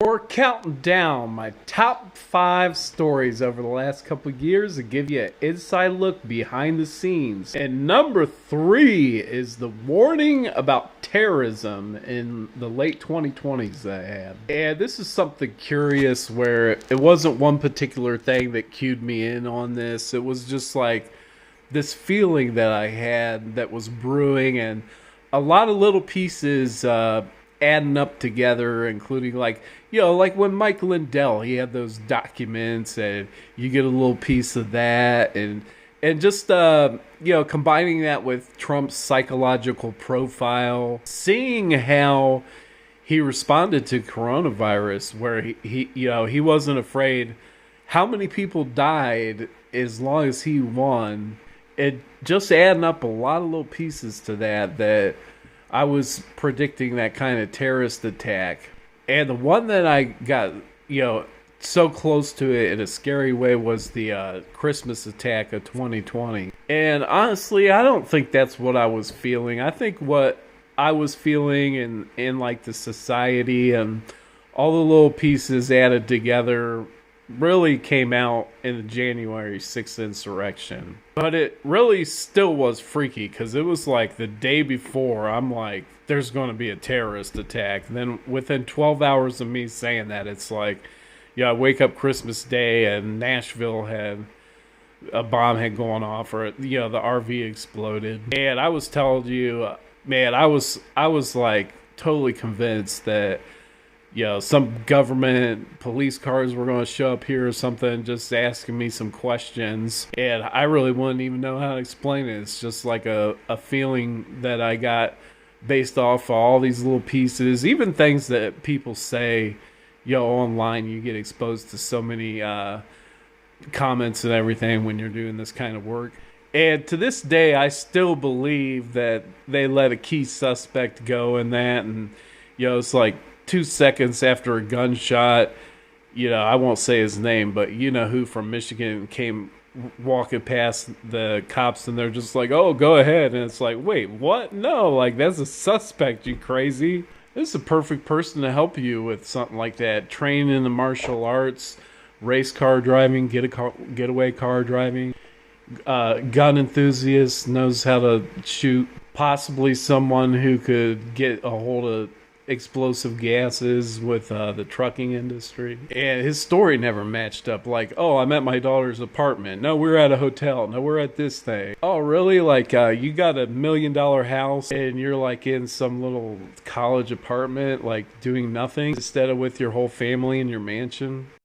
We're counting down my top 5 stories over the last couple of years to give you an inside look behind the scenes. And number 3 is the warning about terrorism in the late 2020s that I had. And this is something curious where it wasn't one particular thing that cued me in on this. It was just like this feeling that I had that was brewing, and a lot of little pieces adding up together, including like when Mike Lindell, he had those documents, and you get a little piece of that, and just combining that with Trump's psychological profile, seeing how he responded to coronavirus, where he wasn't afraid how many people died as long as he won. It just adding up a lot of little pieces to that I was predicting that kind of terrorist attack. And the one that I got, so close to it in a scary way was the Christmas attack of 2020. And honestly, I don't think that's what I was feeling. I think what I was feeling in like the society and all the little pieces added together really came out in the January 6th insurrection. But it really still was freaky, because it was like the day before, I'm like, there's going to be a terrorist attack. And then within 12 hours of me saying that, it's like, I wake up Christmas Day and Nashville had a bomb had gone off, or the RV exploded. And I was telling you, man, I was like totally convinced that some government police cars were going to show up here or something, just asking me some questions. And I really wouldn't even know how to explain it. It's just like a feeling that I got based off of all these little pieces, even things that people say, online. You get exposed to so many comments and everything when you're doing this kind of work. And to this day, I still believe that they let a key suspect go in that. And, it's like 2 seconds after a gunshot, I won't say his name, but who from Michigan came walking past the cops, and they're just like, oh, go ahead. And it's like, wait, what? No, like, that's a suspect, you crazy. This is a perfect person to help you with something like that. Train in the martial arts, race car driving, getaway car driving, gun enthusiast, knows how to shoot, possibly someone who could get a hold of explosive gases with the trucking industry. And his story never matched up. Like, oh, I'm at my daughter's apartment. No, we're at a hotel. No, we're at this thing. Oh, really? Like, you got $1 million house and you're like in some little college apartment, like doing nothing, instead of with your whole family in your mansion.